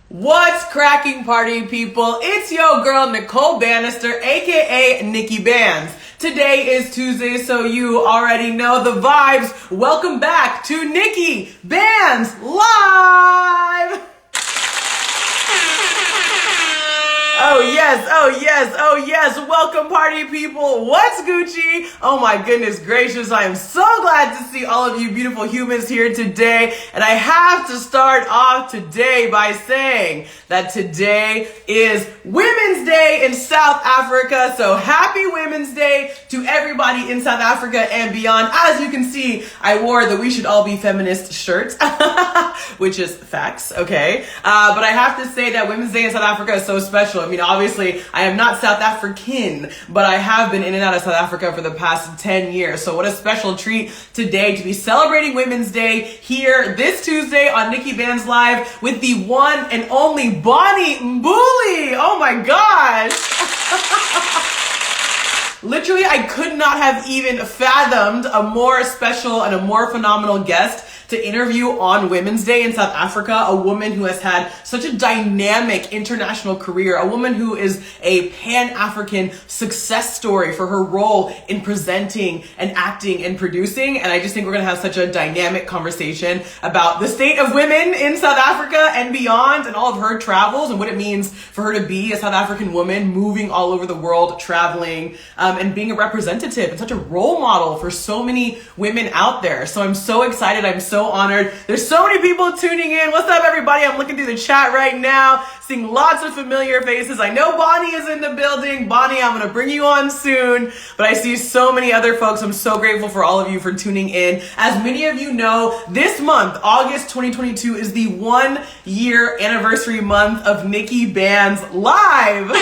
What's cracking, party people? It's your girl Nicole Banister, aka NIKKI BANZ. Today is Tuesday, so you already know the vibes. Welcome back to NIKKI BANZ Live! Oh yes, oh yes, oh yes. Welcome, party people. What's Gucci? Oh my goodness gracious. I am so glad to see all of you beautiful humans here today. And I have to start off today by saying that today is Women's Day in South Africa. So happy Women's Day to everybody in South Africa and beyond. As you can see, I wore the We Should All Be Feminist shirt, which is facts, okay? But I have to say that Women's Day in South Africa is so special. I mean, obviously, I am not South African, but I have been in and out of South Africa for the past 10 years. So what a special treat today to be celebrating Women's Day here this Tuesday on NIKKI BANZ Live with the one and only Bonnie Mbuli. Oh my gosh. Literally, I could not have even fathomed a more special and a more phenomenal guest to interview on Women's Day in South Africa, a woman who has had such a dynamic international career, a woman who is a Pan-African success story for her role in presenting and acting and producing. And I just think we're gonna have such a dynamic conversation about the state of women in South Africa and beyond, and all of her travels and what it means for her to be a South African woman moving all over the world, traveling, and being a representative and such a role model for so many women out there. So I'm so excited. I'm so honored. There's so many people tuning in. What's up, everybody? I'm looking through the chat right now, seeing lots of familiar faces. I know Bonnie is in the building. Bonnie, I'm going to bring you on soon, but I see so many other folks. I'm so grateful for all of you for tuning in. As many of you know, this month, August 2022, is the 1 year anniversary month of NIKKI BANZ Live.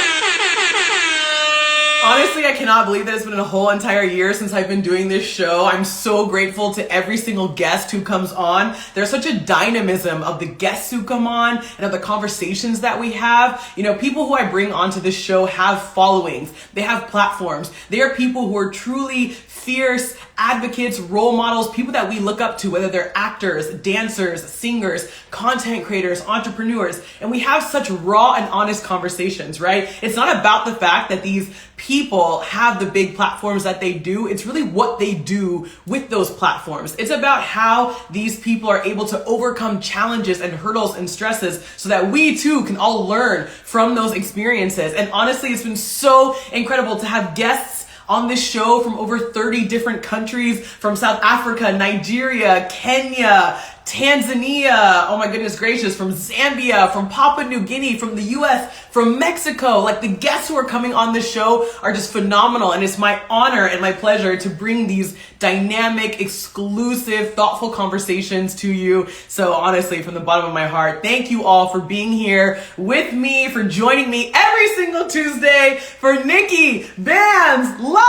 Honestly, I cannot believe that it's been a whole entire year since I've been doing this show. I'm so grateful to every single guest who comes on. There's such a dynamism of the guests who come on and of the conversations that we have. You know, people who I bring onto this show have followings. They have platforms. They are people who are truly fierce advocates, role models, people that we look up to, whether they're actors, dancers, singers, content creators, entrepreneurs. And we have such raw and honest conversations, right? It's not about the fact that these people have the big platforms that they do. It's really what they do with those platforms. It's about how these people are able to overcome challenges and hurdles and stresses so that we too can all learn from those experiences. And honestly, it's been so incredible to have guests on this show from over 30 different countries, from South Africa, Nigeria, Kenya, Tanzania, oh my goodness gracious, from Zambia, from Papua New Guinea, from the US, from Mexico. Like, the guests who are coming on this show are just phenomenal, and it's my honor and my pleasure to bring these dynamic, exclusive, thoughtful conversations to you. So honestly, from the bottom of my heart, thank you all for being here with me, for joining me every single Tuesday for NIKKI BANZ Live!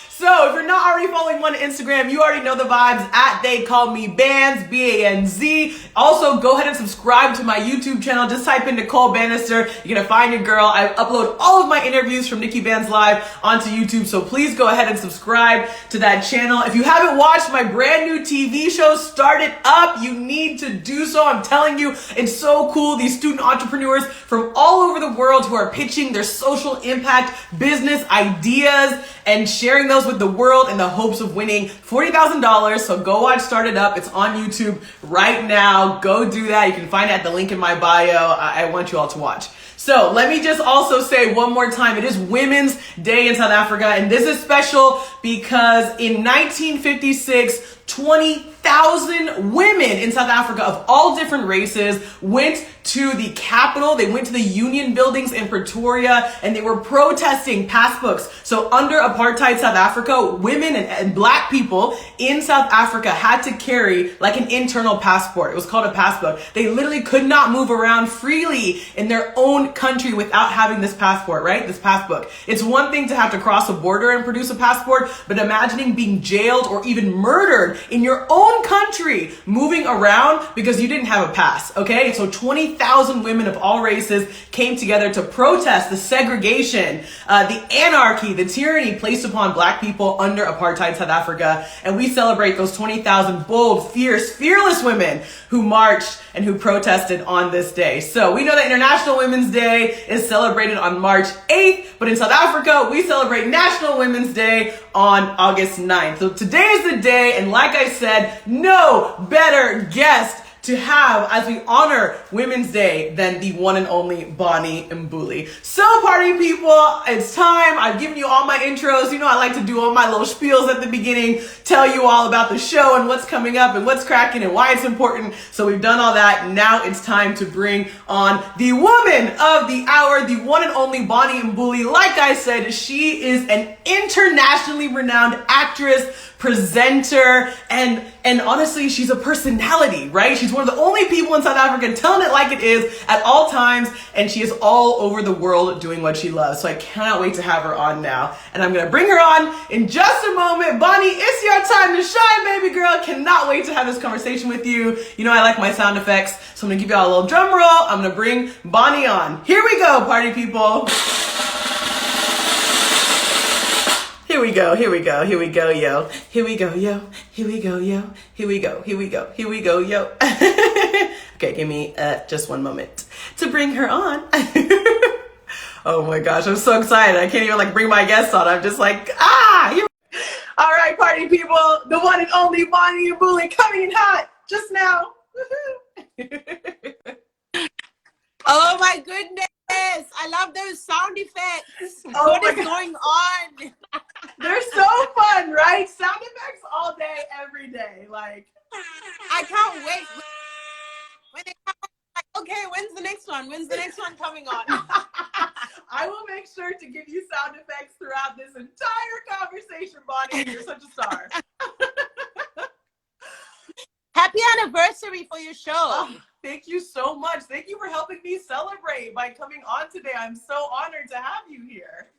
So if you're not already following me on Instagram, you already know the vibes at They Call Me Banz, B-A-N-Z. Also, go ahead and subscribe to my YouTube channel. Just type in Nicole Banister. You're going to find your girl. I upload all of my interviews from NIKKI BANZ Live onto YouTube. So please go ahead and subscribe to that channel. If you haven't watched my brand new TV show, Start It Up, you need to do so. I'm telling you, it's so cool. These student entrepreneurs from all over the world who are pitching their social impact business ideas and sharing those with the world in the hopes of winning $40,000. So go watch Start It Up. It's on YouTube right now. Go do that. You can find it at the link in my bio. I want you all to watch. So let me just also say one more time, it is Women's Day in South Africa, and this is special because in 1956, 20,000 women in South Africa of all different races went to the Capitol. They went to the Union buildings in Pretoria, and they were protesting passbooks. So under apartheid South Africa, women and black people in South Africa had to carry like an internal passport. It was called a passbook. They literally could not move around freely in their own country without having this passport, right? This passbook. It's one thing to have to cross a border and produce a passport, but imagining being jailed or even murdered in your own own country moving around because you didn't have a pass, okay? So 20,000 women of all races came together to protest the segregation, the anarchy, the tyranny placed upon Black people under apartheid South Africa. And we celebrate those 20,000 bold, fierce, fearless women who marched and who protested on this day. So we know that International Women's Day is celebrated on March 8th, but in South Africa, we celebrate National Women's Day on August 9th. So today is the day, and like I said, no better guest to have as we honor Women's Day than the one and only Bonnie Mbuli. So party people, it's time. I've given you all my intros. You know I like to do all my little spiels at the beginning, tell you all about the show and what's coming up and what's cracking and why it's important. So we've done all that. Now it's time to bring on the woman of the hour, the one and only Bonnie Mbuli. Like I said, she is an internationally renowned actress, presenter, and honestly, she's a personality, right? She's one of the only people in South Africa telling it like it is at all times, and she is all over the world doing what she loves. So I cannot wait to have her on now, and I'm gonna bring her on in just a moment. Bonnie, it's your time to shine, baby girl. Cannot wait to have this conversation with you. You know I like my sound effects, so I'm gonna give y'all a little drum roll. I'm gonna bring Bonnie on. Here we go, party people. Here we go, here we go, here we go, yo. Here we go, yo. Here we go, yo. Here we go, here we go, here we go, yo. Okay, give me just one moment to bring her on. Oh my gosh, I'm so excited. I can't even like bring my guests on. I'm just like, here. All right, party people, the one and only Bonnie Mbuli coming in hot just now. Oh my goodness. I love those sound effects. Oh what is going on? They're so fun, right? Sound effects all day, every day. Like, I can't wait. When they come on, like, okay, when's the next one? When's the next one coming on? I will make sure to give you sound effects throughout this entire conversation, Bonnie. You're such a star. Happy anniversary for your show. Oh, thank you so much. Thank you for helping me celebrate by coming on today. I'm so honored to have you here.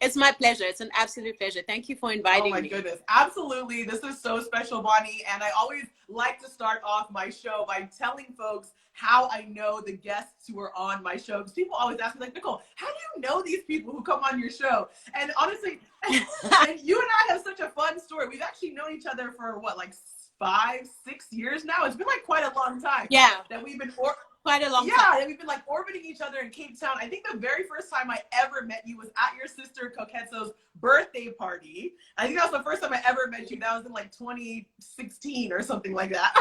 It's my pleasure. It's an absolute pleasure. Thank you for inviting me. Oh my goodness. Absolutely. This is so special, Bonnie. And I always like to start off my show by telling folks how I know the guests who are on my show. Because people always ask me, like, Nicole, how do you know these people who come on your show? And honestly, and you and I have such a fun story. We've actually known each other for what, like 5, 6 years now? It's been like quite a long time. Yeah. That we've been quite a long time. Yeah, we've been like orbiting each other in Cape Town. I think the very first time I ever met you was at your sister Koketso's birthday party. I think that was the first time I ever met you. That was in like 2016 or something like that.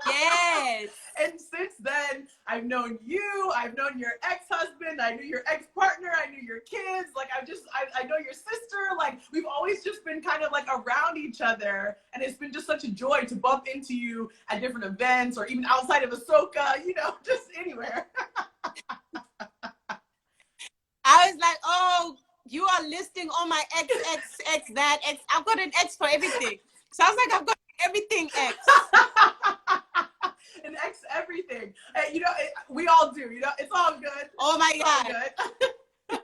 Yes. And since then, I've known you, I've known your ex-husband, I knew your ex-partner, I knew your kids, like I know your sister, like we've always just been kind of like around each other, and it's been just such a joy to bump into you at different events or even outside of Ahsoka, you know, just anywhere. I was like, oh, you are listing all my X, that, X. I've got an X for everything. Sounds like I've got everything X. An X everything. You know, we all do, you know, it's all good. Oh my God.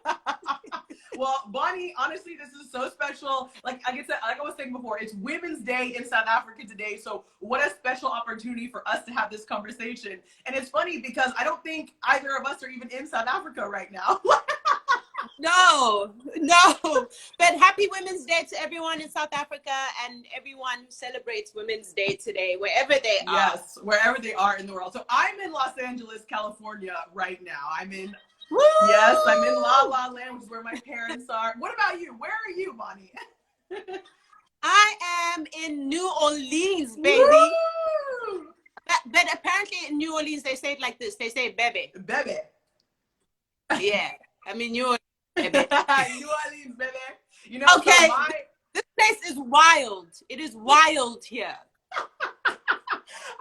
Well, Bonnie, honestly, this is so special. Like I said, like I was saying before, it's Women's Day in South Africa today. So what a special opportunity for us to have this conversation. And it's funny because I don't think either of us are even in South Africa right now. No. But happy Women's Day to everyone in South Africa and everyone who celebrates Women's Day today, wherever they are. Yes, wherever they are in the world. So I'm in Los Angeles, California right now. I'm in La La Land, which is where my parents are. What about you? Where are you, Bonnie? I am in New Orleans, baby. Woo! But apparently in New Orleans, they say it like this. They say bebe. Bebe. Yeah. I mean, New Orleans, baby. New Orleans, baby. You know, okay. so this place is wild. It is wild here.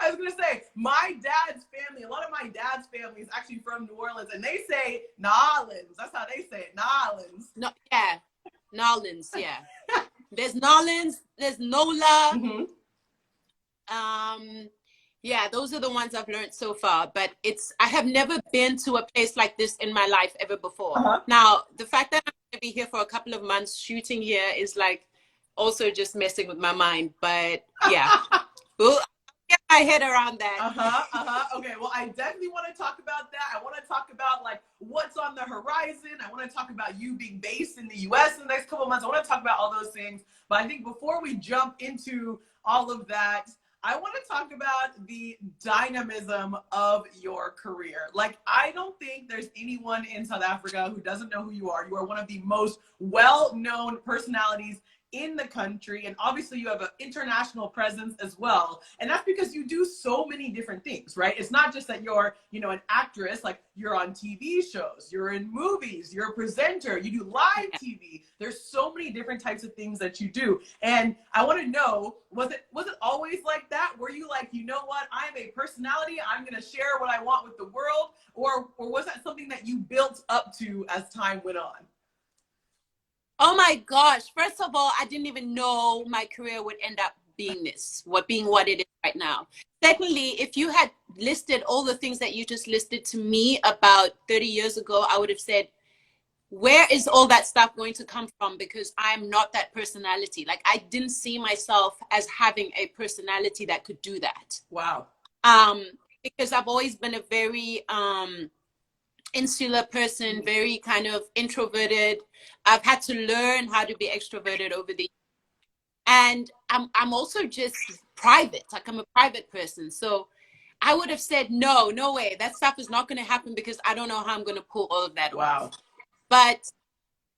I was going to say, my dad's family, a lot of my dad's family is actually from New Orleans, and they say Nolans. That's how they say it, Nolans. No, yeah, Nolans, yeah. There's Nolans, there's Nola. Mm-hmm. Yeah, those are the ones I've learned so far. But I have never been to a place like this in my life ever before. Uh-huh. Now, the fact that I'm going to be here for a couple of months shooting here is like, also just messing with my mind. But yeah, well, get my head around that. Okay, well, I definitely want to talk about that. I want to talk about like what's on the horizon. I want to talk about you being based in the US in the next couple of months. I want to talk about all those things. But I think before we jump into all of that, I want to talk about the dynamism of your career. Like, I don't think there's anyone in South Africa who doesn't know who you are. You are one of the most well-known personalities in the country, and obviously you have an international presence as well, and that's because you do so many different things, right? It's not just that you're, you know, an actress. Like, you're on TV shows, you're in movies, you're a presenter, you do live TV. There's so many different types of things that you do, and I want to know, was it always like that? Were you like, you know what, I'm a personality, I'm gonna share what I want with the world, or was that something that you built up to as time went on? Oh my gosh. First of all, I didn't even know my career would end up being what it is right now. Secondly, if you had listed all the things that you just listed to me about 30 years ago, I would have said, where is all that stuff going to come from? Because I'm not that personality. Like, I didn't see myself as having a personality that could do that. Wow. Because I've always been a very insular person, very kind of introverted. I've had to learn how to be extroverted over the years. And I'm also just private. Like, I'm a private person. So I would have said, no way. That stuff is not going to happen because I don't know how I'm going to pull all of that off. But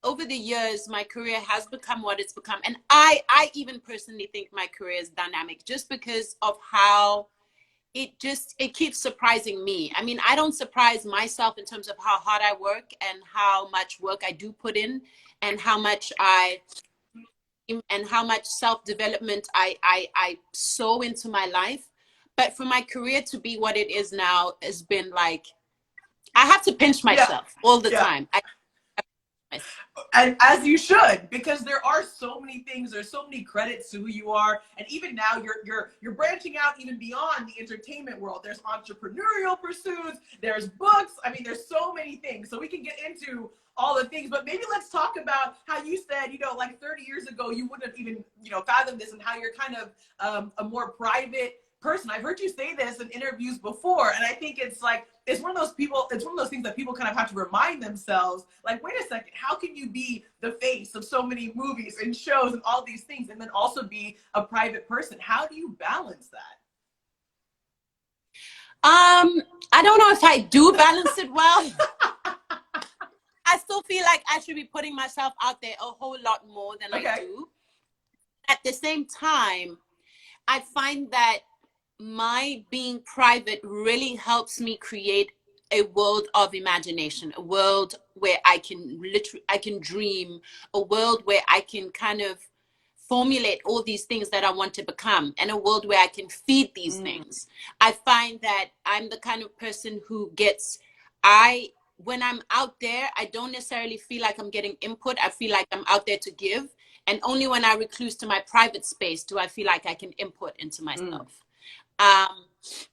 over the years, my career has become what it's become. And I even personally think my career is dynamic just because of how it keeps surprising me. I mean, I don't surprise myself in terms of how hard I work and how much work I do put in and how much self-development I sow into my life. But for my career to be what it is now has been like, I have to pinch myself all the time. And as you should, because there are so many things, there's so many credits to who you are, and even now you're branching out even beyond the entertainment world. There's entrepreneurial pursuits, there's books. I mean, there's so many things. So we can get into all the things, but maybe let's talk about how you said, you know, like 30 years ago you wouldn't have even, you know, fathomed this, and how you're kind of a more private person. I've heard you say this in interviews before, and I think it's like, it's one of those things that people kind of have to remind themselves, like, wait a second, how can you be the face of so many movies and shows and all these things and then also be a private person? How do you balance that? I don't know if I do balance it well. I still feel like I should be putting myself out there a whole lot more than I do. At the same time, I find that my being private really helps me create a world of imagination, a world where I can dream, a world where I can kind of formulate all these things that I want to become, and a world where I can feed these things. I find that I'm the kind of person who when I'm out there, I don't necessarily feel like I'm getting input. I feel like I'm out there to give. And only when I recluse to my private space do I feel like I can input into myself.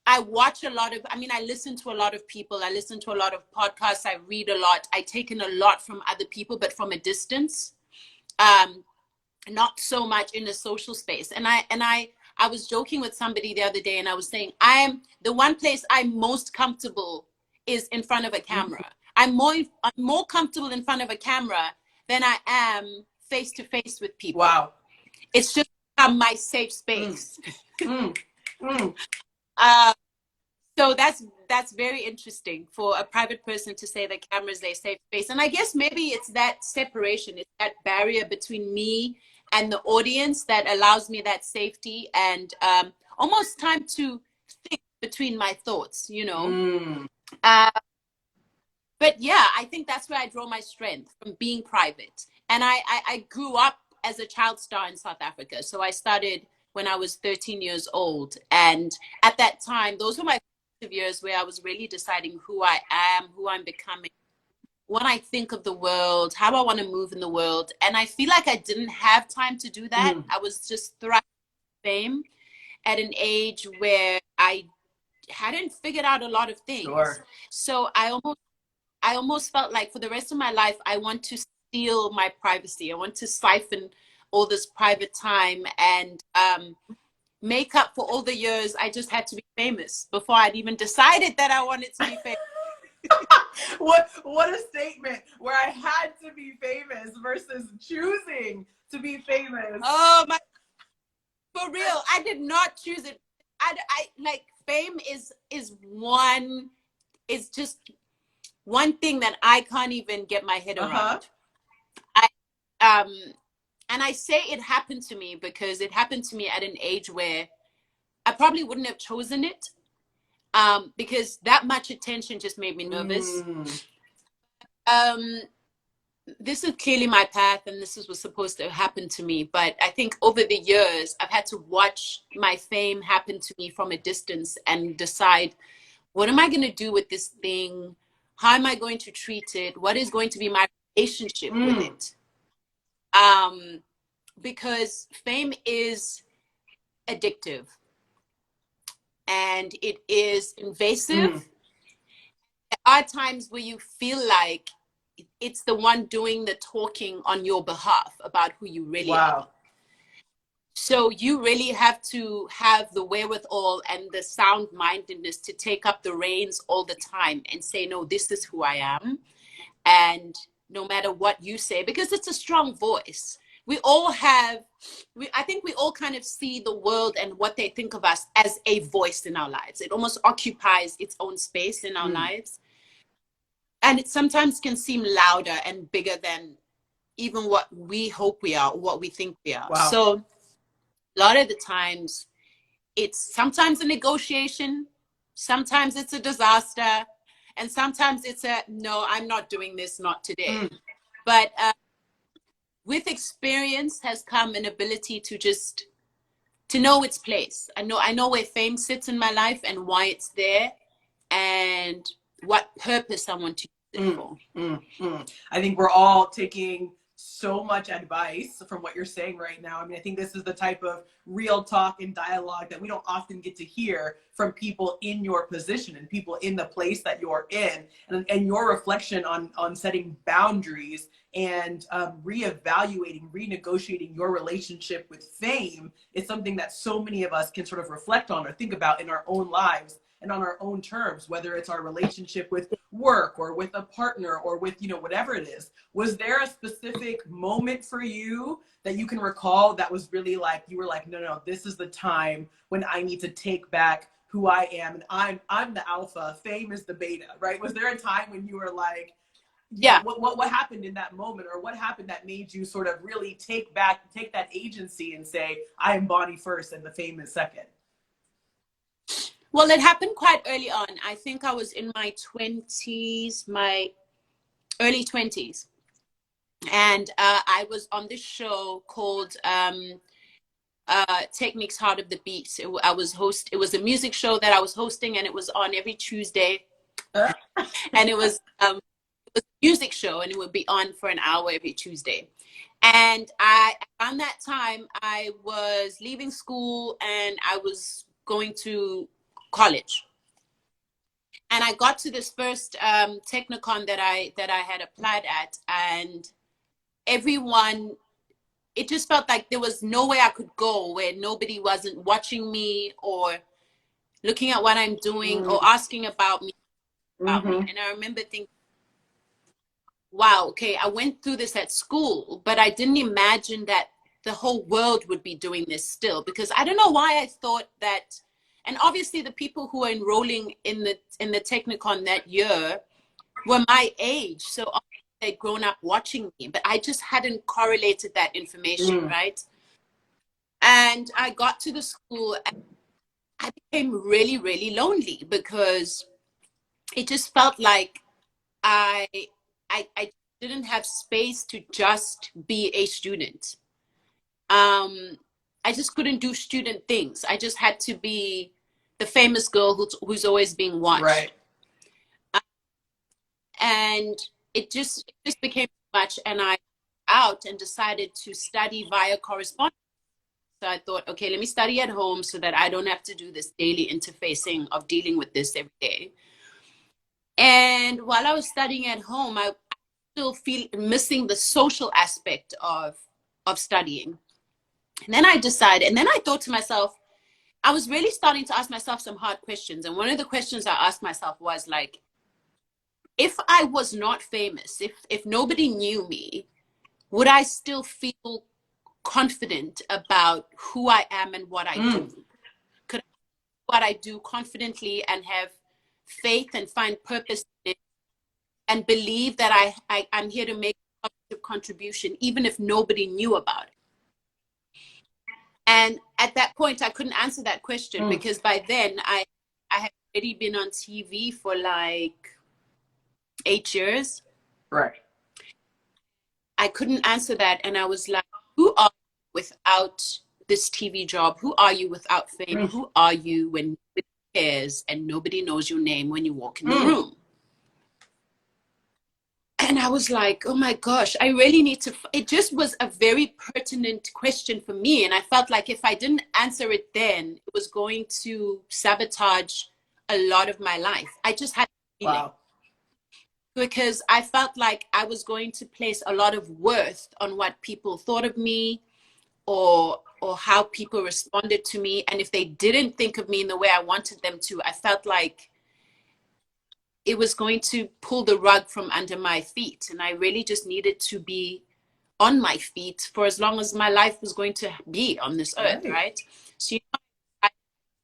I watch I listen to a lot of people. I listen to a lot of podcasts. I read a lot. I take in a lot from other people, but from a distance, not so much in a social space. And I was joking with somebody the other day, and I was saying, the one place I'm most comfortable is in front of a camera. I'm more comfortable in front of a camera than I am face to face with people. Wow. It's just my safe space. So that's very interesting for a private person to say that camera is their safe space. And I guess maybe it's that separation, it's that barrier between me and the audience that allows me that safety and almost time to think between my thoughts, you know. But yeah, I think that's where I draw my strength, from being private. And I grew up as a child star in South Africa. So I started when I was 13 years old. And at that time, those were my formative years where I was really deciding who I am, who I'm becoming, what I think of the world, how I want to move in the world. And I feel like I didn't have time to do that. I was just thriving in fame at an age where I hadn't figured out a lot of things. Sure. So I almost felt like for the rest of my life, I want to steal my privacy. I want to siphon all this private time and make up for all the years I just had to be famous before I'd even decided that I wanted to be famous. What a statement, where I had to be famous versus choosing to be famous. Oh my, for real, I did not choose it. I like, fame is just one thing that I can't even get my head around. And I say it happened to me because it happened to me at an age where I probably wouldn't have chosen it, because that much attention just made me nervous. This is clearly my path, and this is what's supposed to happen to me. But I think over the years, I've had to watch my fame happen to me from a distance and decide, what am I going to do with this thing? How am I going to treat it? What is going to be my relationship with it? Because fame is addictive and it is invasive. There are times where you feel like it's the one doing the talking on your behalf about who you really are. So you really have to have the wherewithal and the sound-mindedness to take up the reins all the time and say, no, this is who I am. And no matter what you say, because it's a strong voice. We all have, I think we all kind of see the world and what they think of us as a voice in our lives. It almost occupies its own space in our lives. And it sometimes can seem louder and bigger than even what we hope we are, or what we think we are. So a lot of the times, it's sometimes a negotiation, sometimes it's a disaster, and sometimes it's a, no, I'm not doing this, not today. But with experience has come an ability to just, to know its place. I know where fame sits in my life and why it's there and what purpose I want to use it for. I think we're all taking so much advice from what you're saying right now. I mean, I think this is the type of real talk and dialogue that we don't often get to hear from people in your position and people in the place that you're in, and your reflection on setting boundaries and reevaluating, renegotiating your relationship with fame is something that so many of us can sort of reflect on or think about in our own lives and on our own terms, whether it's our relationship with work or with a partner or with, you know, whatever it is. Was there a specific moment for you that you can recall that was really like, you were like, no, this is the time when I need to take back who I am, and I'm the alpha, fame is the beta, right? Was there a time when you were like, yeah, what happened in that moment, or what happened that made you sort of really take that agency and say, I am Bonnie first and the fame is second? Well, it happened quite early on. I think I was in my 20s, my early 20s. And I was on this show called Technique's Heart of the Beat. It was a music show that I was hosting, and it was on every Tuesday. And it was a music show, and it would be on for an hour every Tuesday. And on that time, I was leaving school and I was going to college, and I got to this first Technicon that I had applied at, and everyone, it just felt like there was nowhere I could go where nobody wasn't watching me or looking at what I'm doing or asking about me. And I remember thinking, wow, okay, I went through this at school, but I didn't imagine that the whole world would be doing this still, because I don't know why I thought that. And obviously the people who are enrolling in the Technicon that year were my age. So they'd grown up watching me, but I just hadn't correlated that information, right? And I got to the school and I became really, really lonely, because it just felt like I didn't have space to just be a student. I just couldn't do student things. I just had to be the famous girl who's always being watched. Right. And it just became too much, and I out and decided to study via correspondence. So I thought, okay, let me study at home so that I don't have to do this daily interfacing of dealing with this every day. And while I was studying at home, I still feel missing the social aspect of of studying. And then I decided, and then I thought to myself, I was really starting to ask myself some hard questions. And one of the questions I asked myself was like, if I was not famous, if nobody knew me, would I still feel confident about who I am and what I do? Could I do what I do confidently and have faith and find purpose in it and believe that I'm here to make a positive contribution, even if nobody knew about it? And at that point, I couldn't answer that question because by then I had already been on TV for like 8 years. Right. I couldn't answer that. And I was like, who are you without this TV job? Who are you without fame? Who are you when nobody cares and nobody knows your name when you walk in the room? And I was like, oh my gosh, I really need to, it just was a very pertinent question for me. And I felt like if I didn't answer it then, it was going to sabotage a lot of my life. I just had a feeling. Wow. Because I felt like I was going to place a lot of worth on what people thought of me or how people responded to me. And if they didn't think of me in the way I wanted them to, I felt like it was going to pull the rug from under my feet. And I really just needed to be on my feet for as long as my life was going to be on this earth, right? So I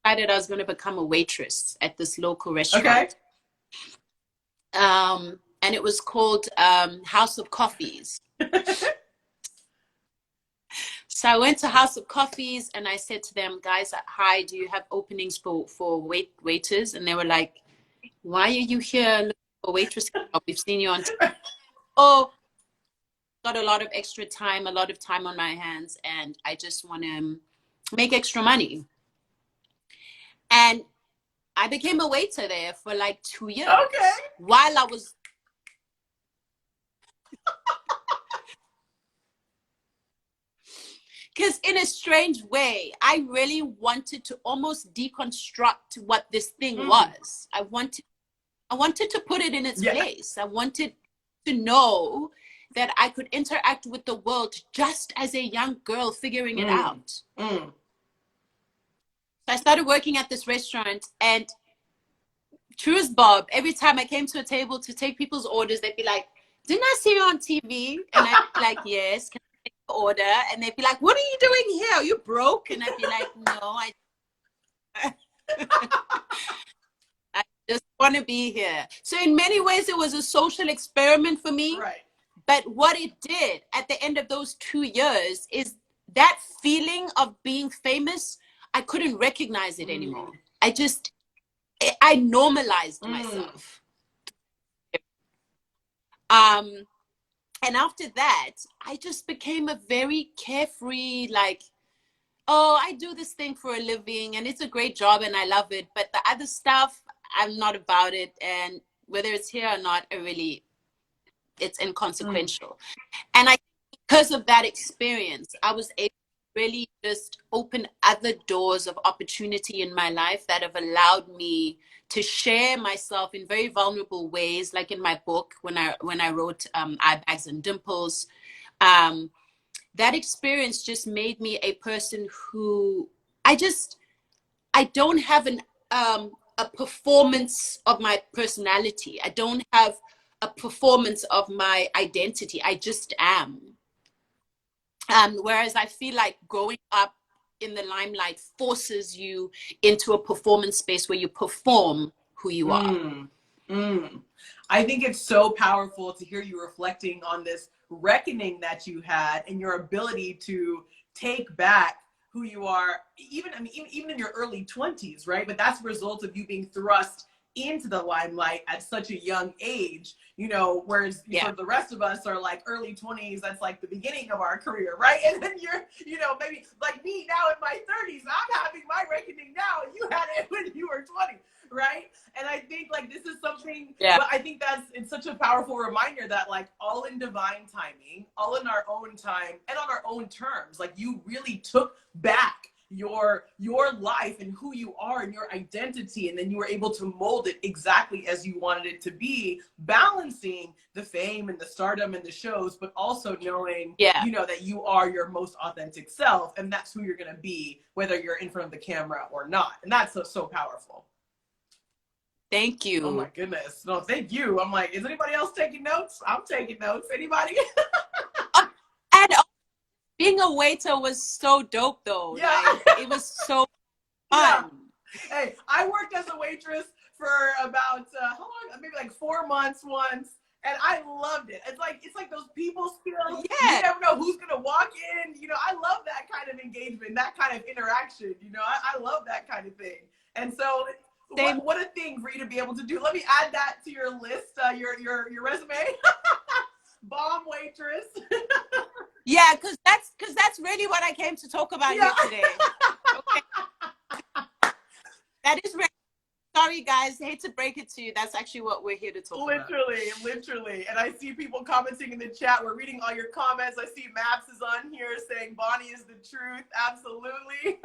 decided I was going to become a waitress at this local restaurant. Okay. And it was called House of Coffees. So I went to House of Coffees and I said to them, guys, hi, do you have openings for waiters? And they were like, why are you here looking for waitress? We've seen you on TV. Oh, got a lot of extra time, a lot of time on my hands, and I just want to make extra money. And I became a waiter there for like 2 years. Okay. While I was... Because in a strange way, I really wanted to almost deconstruct what this thing was. I wanted to put it in its place. I wanted to know that I could interact with the world just as a young girl figuring it out. So I started working at this restaurant, and true as Bob, every time I came to a table to take people's orders, they'd be like, didn't I see you on TV? And I'd be like, yes, can I take the order? And they'd be like, what are you doing here? Are you broke? And I'd be like, no, I just want to be here. So in many ways, it was a social experiment for me. Right. But what it did at the end of those 2 years is that feeling of being famous, I couldn't recognize it anymore. I normalized myself. And after that, I just became a very carefree, like, oh, I do this thing for a living and it's a great job and I love it. But the other stuff, I'm not about it. And whether it's here or not, it's inconsequential. And because of that experience, I was able to really just open other doors of opportunity in my life that have allowed me to share myself in very vulnerable ways, like in my book when I wrote Eye Bags and Dimples. That experience just made me a person who I don't have a performance of my personality. I don't have a performance of my identity. I just am. Whereas I feel like growing up in the limelight forces you into a performance space where you perform who you are. I think it's so powerful to hear you reflecting on this reckoning that you had and your ability to take back who you are, even in your early 20s, right? But that's a result of you being thrust into the limelight at such a young age, whereas for the rest of us are like early 20s, that's like the beginning of our career, right? And then you're, maybe like me now in my 30s, I'm having my reckoning now, and you had it when you were 20, right? And I think like this is something, but I think it's such a powerful reminder that like all in divine timing, all in our own time and on our own terms, like you really took back your life and who you are and your identity, and then you were able to mold it exactly as you wanted it to be, balancing the fame and the stardom and the shows, but also knowing, you know, that you are your most authentic self, and that's who you're going to be, whether you're in front of the camera or not. And that's so powerful. Thank you. Oh my goodness. No, thank you. I'm like, is anybody else taking notes? I'm taking notes. Anybody? And being a waiter was so dope though. Yeah. Like, it was so fun. Yeah. Hey, I worked as a waitress for about how long? Maybe like 4 months once, and I loved it. It's like those people skills. Yeah. You never know who's gonna walk in. You know, I love that kind of engagement, that kind of interaction. You know, I love that kind of thing. And so, what a thing for you to be able to do. Let me add that to your list, your resume. Bomb waitress. Yeah, because that's really what I came to talk about here today. Okay. That is really, sorry guys, hate to break it to you. That's actually what we're here to talk about. Literally. And I see people commenting in the chat. We're reading all your comments. I see Maps is on here saying Bonnie is the truth. Absolutely.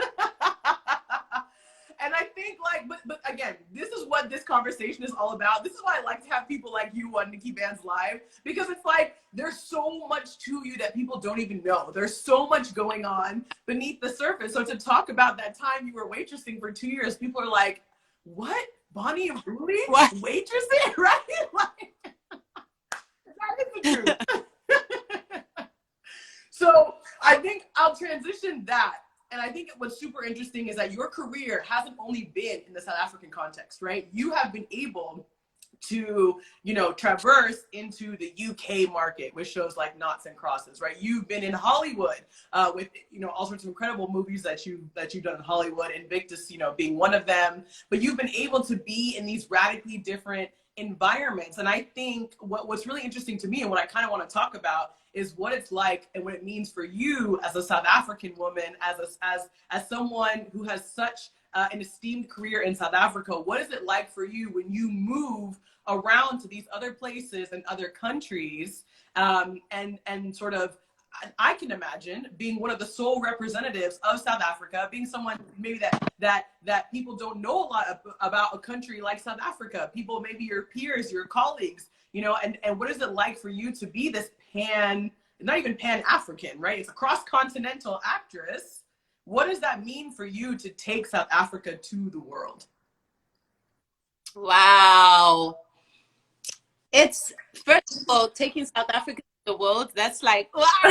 And I think but again, this is what this conversation is all about. This is why I like to have people like you on NIKKI BANZ Live, because it's like, there's so much to you that people don't even know. There's so much going on beneath the surface. So to talk about that time you were waitressing for 2 years, people are like, what? Bonnie and Mbuli? What? Waitressing? Right? Like, that is the truth. So I think I'll transition that. And I think what's super interesting is that your career hasn't only been in the South African context, right? You have been able to, you know, traverse into the UK market with shows like Noughts and Crosses, right? You've been in Hollywood with, you know, all sorts of incredible movies that you've done in Hollywood, Invictus, you know, being one of them. But you've been able to be in these radically different environments. And I think what's really interesting to me, and what I kind of want to talk about, is what it's like and what it means for you as a South African woman, as someone who has such an esteemed career in South Africa. What is it like for you when you move around to these other places and other countries, and sort of, I can imagine being one of the sole representatives of South Africa, being someone maybe that people don't know a lot about a country like South Africa. People, maybe your peers, your colleagues, you know, and what is it like for you to be this not even Pan-African, right? It's a cross-continental actress. What does that mean for you to take South Africa to the world? Wow. It's, first of all, taking South Africa to the world, that's like, what a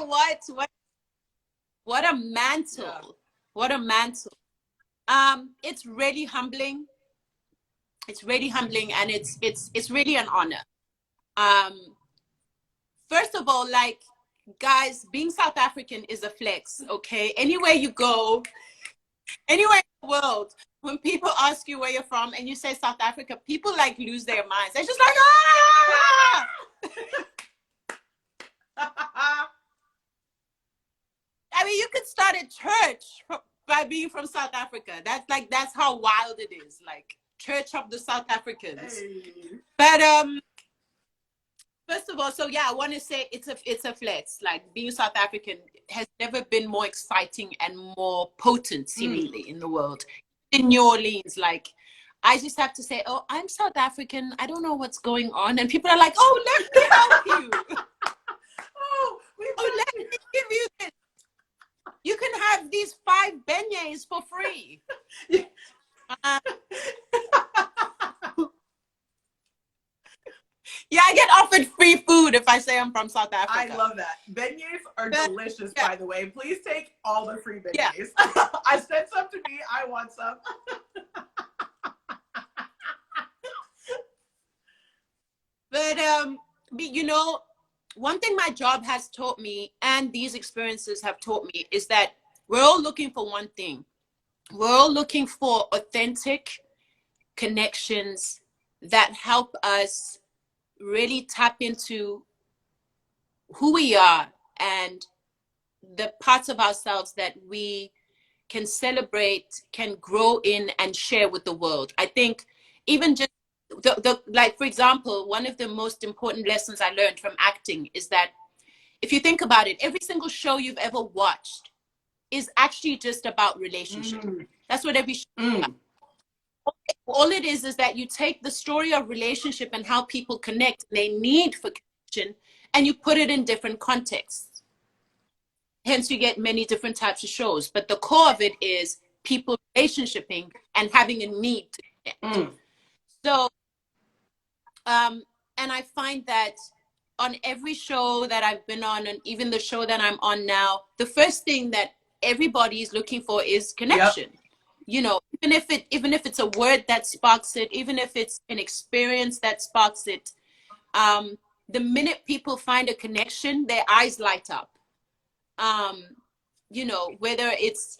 mantle. Yeah. What a mantle. It's really humbling. It's really humbling, and it's really an honor. First of all, like, guys, being South African is a flex, okay? Anywhere you go, anywhere in the world, when people ask you where you're from and you say South Africa, people like lose their minds. They're just like, ah! I mean, you could start a church by being from South Africa. That's how wild it is. Like, Church of the South Africans. Hey. But first of all, so yeah, I want to say it's a flex. Like, being South African has never been more exciting and more potent, seemingly, in the world. In New Orleans, like, I just have to say, oh, I'm South African. I don't know what's going on. And people are like, oh, let me help you. Let me give you this. You can have these 5 beignets for free. Yeah, I get offered free food if I say I'm from South Africa. I love that. Beignets are delicious, by the way. Please take all the free beignets. Yeah. I sent some to me. I want some. But, you know, one thing my job has taught me, and these experiences have taught me, is that we're all looking for one thing. We're all looking for authentic connections that help us really tap into who we are and the parts of ourselves that we can celebrate, can grow in, and share with the world. I think even just like, for example, one of the most important lessons I learned from acting is that if you think about it, every single show you've ever watched is actually just about relationship. That's what every show is about. All it is that you take the story of relationship and how people connect, they need for connection, and you put it in different contexts. Hence, you get many different types of shows. But the core of it is people relationshiping and having a need to connect. So, and I find that on every show that I've been on, and even the show that I'm on now, the first thing that everybody is looking for is connection. You know, even if it's a word that sparks it, even if it's an experience that sparks it, the minute people find a connection, their eyes light up. You know, whether it's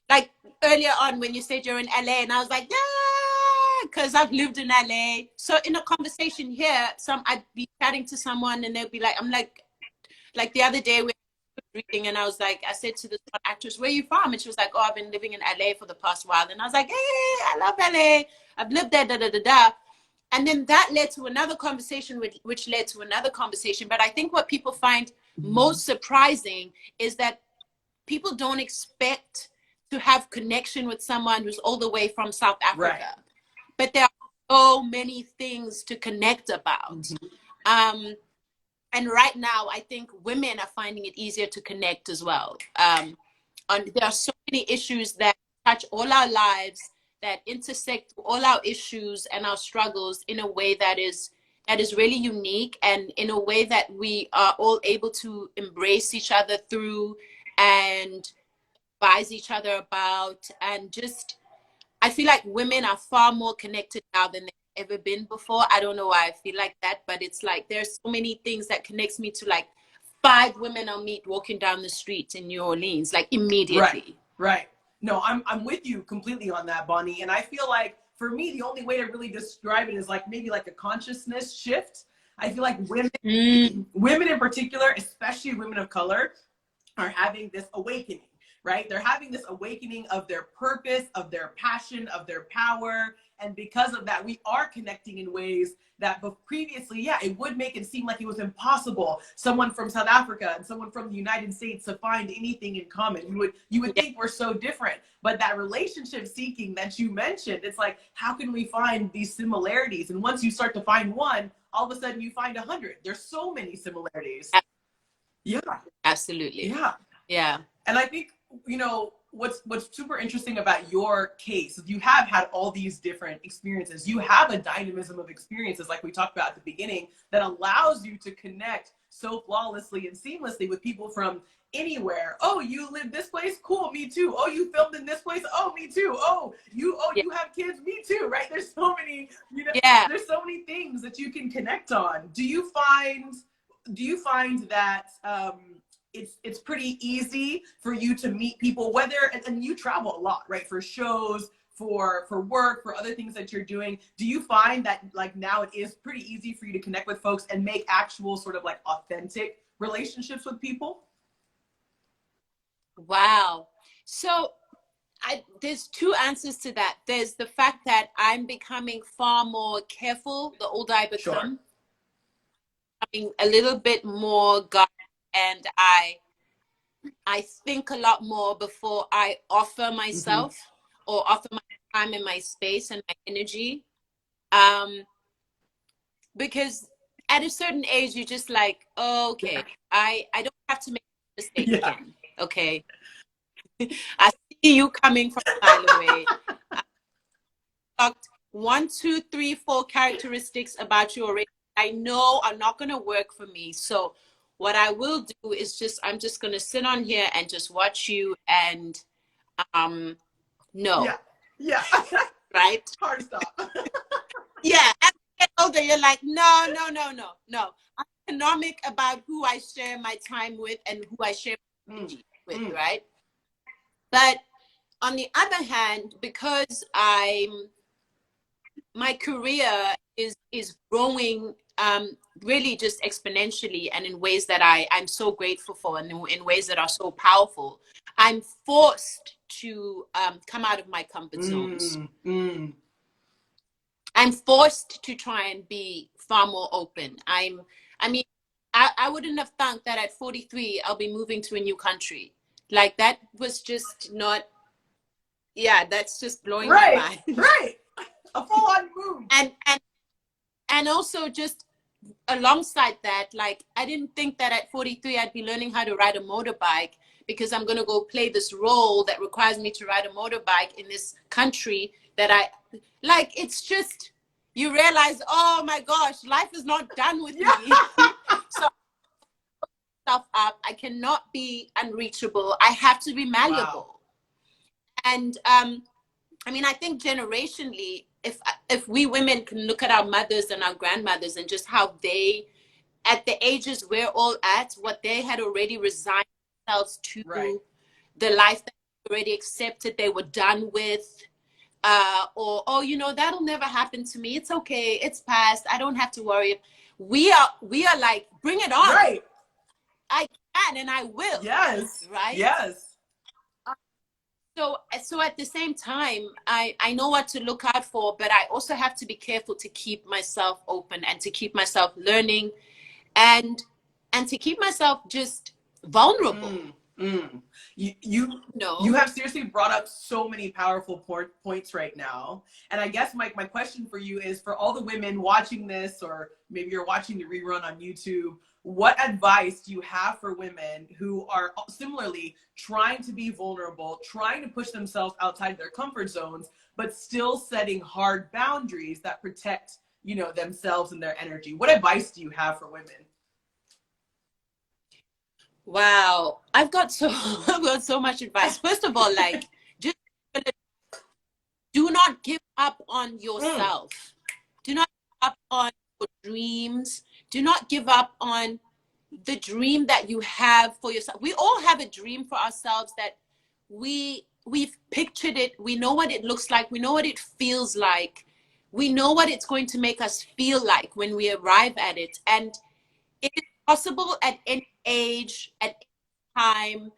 like earlier on when you said you're in LA, and I was like, yeah, because I've lived in LA. So in a conversation here, I'd be chatting to someone and they'll be like, I'm like the other day we were reading, and I said to this actress, where are you from? And she was like, oh, I've been living in LA for the past while. And I was like, hey, I love LA. I've lived there, da da da da. And then that led to another conversation, which led to another conversation. But I think what people find most surprising is that people don't expect to have connection with someone who's all the way from South Africa. Right. But there are so many things to connect about. And right now, I think women are finding it easier to connect as well. And there are so many issues that touch all our lives, that intersect all our issues and our struggles in a way that is really unique, and in a way that we are all able to embrace each other through and advise each other about. And just, I feel like women are far more connected now than they've ever been before. I don't know why I feel like that, but it's like there's so many things that connects me to like 5 women I'll meet walking down the street in New Orleans, like immediately. Right. No, I'm with you completely on that, Bonnie. And I feel like for me, the only way to really describe it is like maybe like a consciousness shift. I feel like women in particular, especially women of color, are having this awakening, right? They're having this awakening of their purpose, of their passion, of their power. And because of that, we are connecting in ways that previously, yeah, it would make it seem like it was impossible. Someone from South Africa and someone from the United States to find anything in common. You would think we're so different. But that relationship seeking that you mentioned, it's like, how can we find these similarities? And once you start to find one, all of a sudden you find 100. There's so many similarities. Yeah. Absolutely. Yeah. And I think, you know, what's super interesting about your case is you have had all these different experiences. You have a dynamism of experiences, like we talked about at the beginning, that allows you to connect so flawlessly and seamlessly with people from anywhere. Oh, you live this place? Cool, me too. Oh, you filmed in this place? Oh, me too. Oh, you have kids? Me too, right? There's so many, you know, there's so many things that you can connect on. Do you find that it's pretty easy for you to meet people, whether, and you travel a lot, right? For shows, for work, for other things that you're doing. Do you find that like now it is pretty easy for you to connect with folks and make actual sort of like authentic relationships with people? Wow. So there's 2 answers to that. There's the fact that I'm becoming far more careful the older I become. Becoming a little bit more guarded, and I think a lot more before I offer myself or offer my time and my space and my energy. Because at a certain age, you're just like, oh, okay, I don't have to make a mistake again. Okay. I see you coming from a mile away. I talked 1, 2, 3, 4 characteristics about you already. I know are not going to work for me. So what I will do is I'm just going to sit on here and just watch you and no. Yeah. Right? Hard stop. Yeah. As you get older, you're like, no. I'm economic about who I share my time with and who I share my energy with, right? But on the other hand, because my career is growing really just exponentially, and in ways that I'm so grateful for, and in ways that are so powerful, I'm forced to come out of my comfort zones. I'm forced to try and be far more open. I wouldn't have thought that at 43 I'll be moving to a new country. Like that was just not, yeah, that's just blowing right, my mind. Right. A full-on move. And also just alongside that, like I didn't think that at 43 I'd be learning how to ride a motorbike, because I'm going to go play this role that requires me to ride a motorbike in this country that I like. It's just, you realize, oh my gosh, life is not done with me. So stuff up, I cannot be unreachable, I have to be malleable. Wow. And I mean, I think generationally, if we women can look at our mothers and our grandmothers and just how they, at the ages we're all at, what they had already resigned themselves to, right, the life that they already accepted they were done with, or, oh, you know, that'll never happen to me, it's okay, it's past, I don't have to worry. We are like, bring it on. Right. I can and I will. Yes. Right? Yes. So at the same time, I know what to look out for, but I also have to be careful to keep myself open and to keep myself learning and to keep myself just vulnerable. You have seriously brought up so many powerful points right now. And I guess my question for you is, for all the women watching this, or maybe you're watching the rerun on YouTube, what advice do you have for women who are similarly trying to be vulnerable, trying to push themselves outside their comfort zones, but still setting hard boundaries that protect, you know, themselves and their energy? What advice do you have for women? Wow, I've got so much advice. First of all, like, just do not give up on yourself. Do not give up on your dreams. Do not give up on the dream that you have for yourself. We all have a dream for ourselves that we've pictured it. We know what it looks like. We know what it feels like. We know what it's going to make us feel like when we arrive at it. And it is possible at any age, at any time.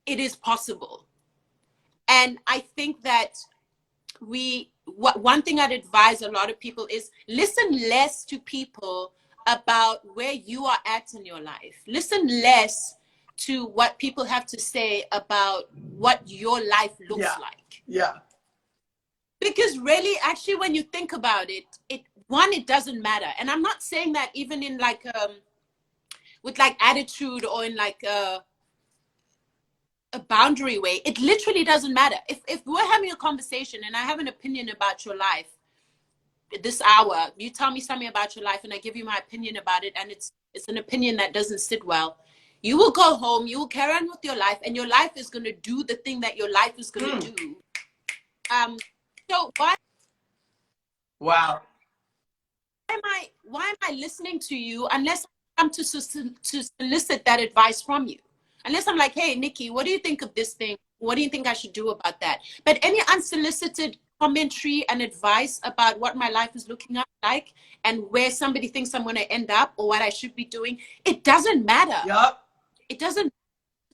It is possible. And I think that one thing I'd advise a lot of people is listen less to people about where you are at in your life. Listen less to what people have to say about what your life looks like. Yeah. Because really, actually, when you think about it, it doesn't matter. And I'm not saying that even in like with like attitude or in like a boundary way. It literally doesn't matter. If we're having a conversation and I have an opinion about your life this hour, you tell me something about your life and I give you my opinion about it, and it's an opinion that doesn't sit well, you will go home, you will carry on with your life, and your life is going to do the thing that your life is going to do. So why am I listening to you unless I come to solicit that advice from you? Unless I'm like, hey, Nikki, what do you think of this thing? What do you think I should do about that? But any unsolicited commentary and advice about what my life is looking like and where somebody thinks I'm going to end up or what I should be doing, it doesn't matter. Yep. It doesn't.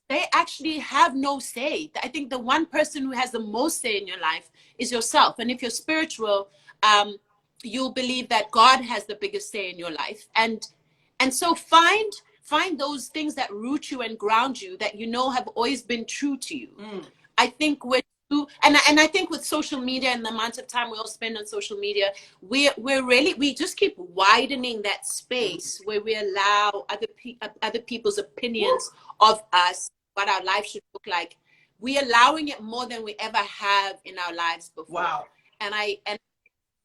They actually have no say. I think the one person who has the most say in your life is yourself. And if you're spiritual, you'll believe that God has the biggest say in your life. And so find those things that root you and ground you, that you know have always been true to you. I think and I think with social media and the amount of time we all spend on social media, we just keep widening that space where we allow other people's opinions of us, what our life should look like. We're allowing it more than we ever have in our lives before. Wow. And I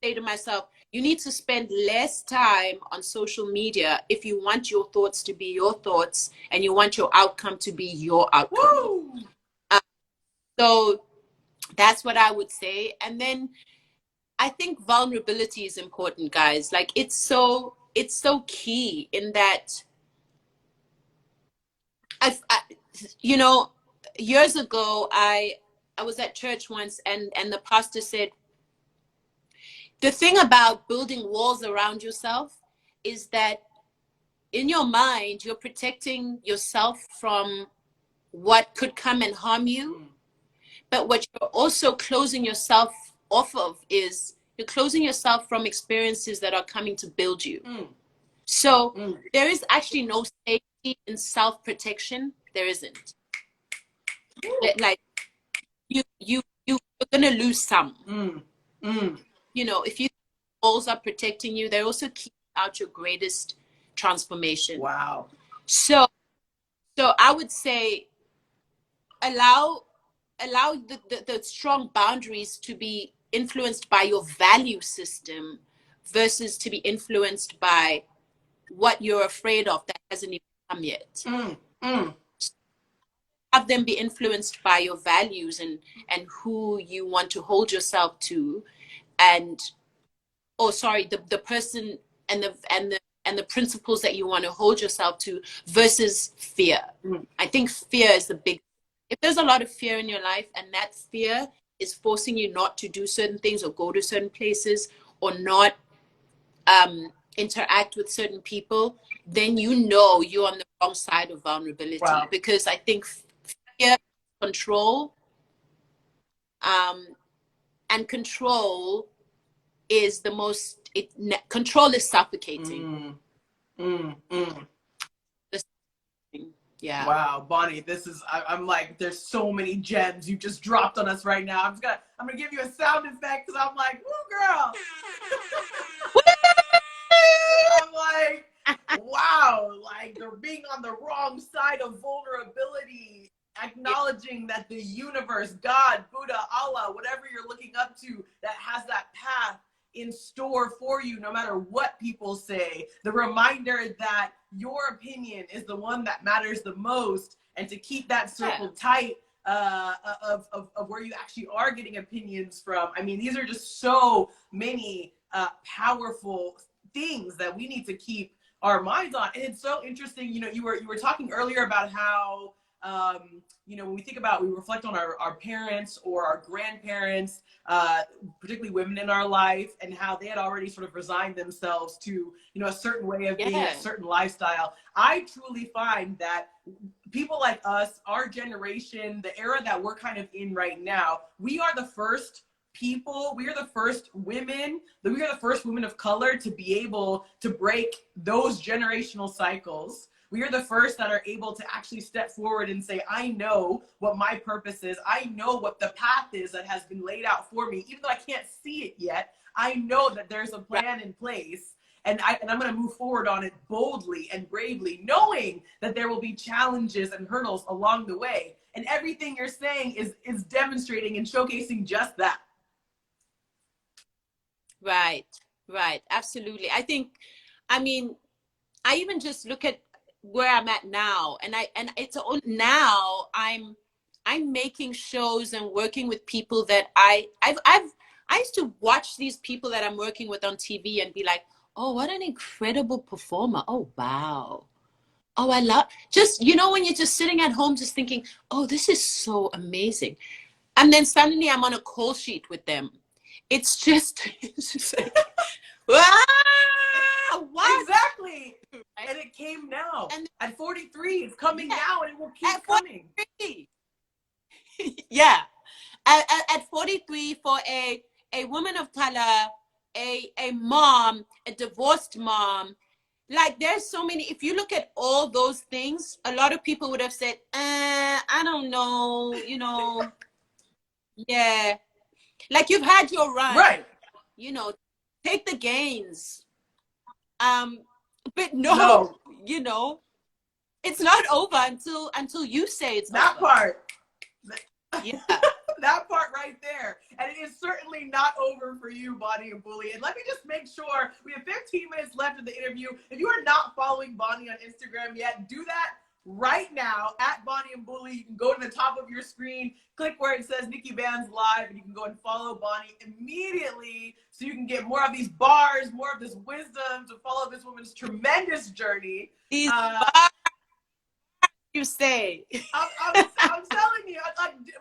say to myself, you need to spend less time on social media if you want your thoughts to be your thoughts and you want your outcome to be your outcome. So that's what I would say. And then I think vulnerability is important, guys. Like it's so key in that. You know, years ago, I was at church once, and the pastor said, the thing about building walls around yourself is that in your mind, you're protecting yourself from what could come and harm you. But what you're also closing yourself off of is you're closing yourself from experiences that are coming to build you. So there is actually no safety in self-protection. There isn't. like you're gonna lose some. You know, if you walls are protecting you, they also keep out your greatest transformation. Wow. So I would say allow the strong boundaries to be influenced by your value system versus to be influenced by what you're afraid of that hasn't even come yet. Have them be influenced by your values and who you want to hold yourself to, and the person and the principles that you want to hold yourself to versus fear. I think fear is the big. If there's a lot of fear in your life and that fear is forcing you not to do certain things or go to certain places or not interact with certain people, then you know you're on the wrong side of vulnerability. Wow. Because I think fear, control, and control is the most. Control is suffocating. Yeah. Wow, Bonnie, this is, I'm like, there's so many gems you just dropped on us right now. I'm gonna give you a sound effect because I'm like, woo, girl. I'm like, wow, like they're being on the wrong side of vulnerability, acknowledging that the universe, God, Buddha, Allah, whatever you're looking up to, that has that path in store for you, no matter what people say. The reminder that your opinion is the one that matters the most, and to keep that circle tight of where you actually are getting opinions from. I mean, these are just so many powerful things that we need to keep our minds on. And it's so interesting, you know, you were talking earlier about how you know, when we reflect on our parents or our grandparents, particularly women in our life, and how they had already sort of resigned themselves to, you know, a certain way of being, a certain lifestyle. I truly find that people like us, our generation, the era that we're kind of in right now, we are the first people, we are the first women, we are the first women of color to be able to break those generational cycles. We are the first that are able to actually step forward and say, I know what my purpose is. I know what the path is that has been laid out for me. Even though I can't see it yet, I know that there's a plan in place. And I'm going to move forward on it boldly and bravely, knowing that there will be challenges and hurdles along the way. And everything you're saying is demonstrating and showcasing just that. Right. Absolutely. I mean, I even just look at where I'm at now, and now I'm making shows and working with people that I used to watch these people that I'm working with on TV and be like, oh, what an incredible performer. Oh, wow. Oh, I love, just, you know, when you're just sitting at home just thinking, oh, this is so amazing. And then suddenly I'm on a call sheet with them. It's just like, what? Exactly. And it came now. And at 43, it's coming now, and it will keep coming. Yeah. At 43, for a woman of color, a mom, a divorced mom, like there's so many. If you look at all those things, a lot of people would have said, I don't know, you know. Yeah. Like you've had your run. Right. You know, take the gains. But no, you know, it's not over until you say it's that over. Part. Yeah. That part right there. And it is certainly not over for you, Bonnie and Mbuli. And let me just make sure, we have 15 minutes left of the interview. If you are not following Bonnie on Instagram yet, do that right now at Bonnie and Mbuli. You can go to the top of your screen, click where it says NIKKI BANZ Live, and you can go and follow Bonnie immediately so you can get more of these bars, more of this wisdom to follow this woman's tremendous journey. These bars, you say. I'm telling you,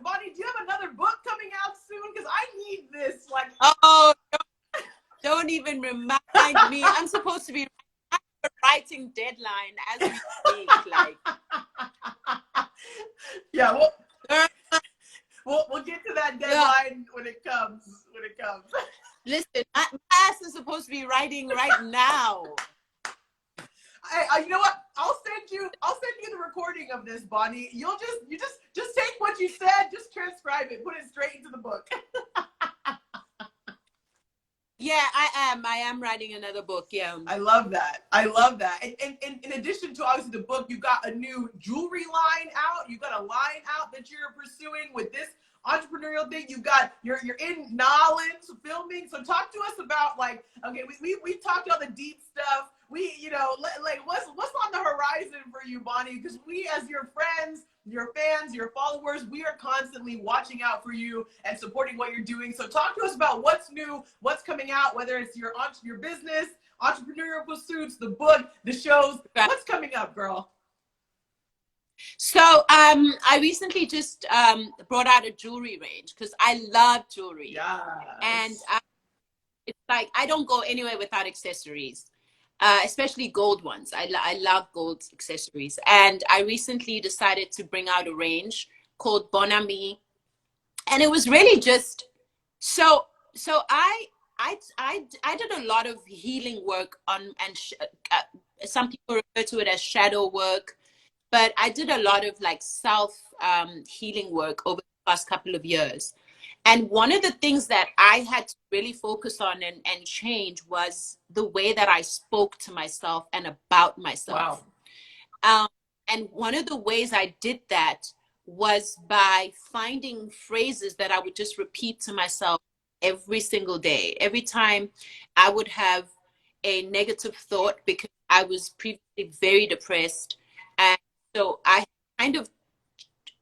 Bonnie, do you have another book coming out soon? Because I need this. Like, oh, don't even remind me. I'm supposed to be writing deadline as we speak. Like, yeah, we'll get to that deadline when it comes. Listen, my ass is supposed to be writing right now. you know what? I'll send you the recording of this, Bonnie. You just take what you said, just transcribe it, put it straight into the book. Yeah, I am writing another book. Yeah. I love that. I love that. And in addition to obviously the book, you got a new jewelry line out. You got a line out that you're pursuing with this entrepreneurial thing. You got you're in Noughts filming. So talk to us about, like, okay, we talked all the deep stuff. We, you know, like what's on the horizon for you, Bonnie? Because we, as your friends, your fans, your followers, we are constantly watching out for you and supporting what you're doing. So talk to us about what's new, what's coming out, whether it's your business, entrepreneurial pursuits, the book, the shows. What's coming up, girl? So I recently just brought out a jewelry range because I love jewelry. Yes. And it's like I don't go anywhere without accessories. Especially gold ones. I love gold accessories. And I recently decided to bring out a range called Bon Ami. And it was really just, so I did a lot of healing work on, and some people refer to it as shadow work, but I did a lot of like self healing work over the past couple of years. And one of the things that I had to really focus on and change was the way that I spoke to myself and about myself. Wow. And one of the ways I did that was by finding phrases that I would just repeat to myself every single day. Every time I would have a negative thought, because I was previously very depressed. And so I kind of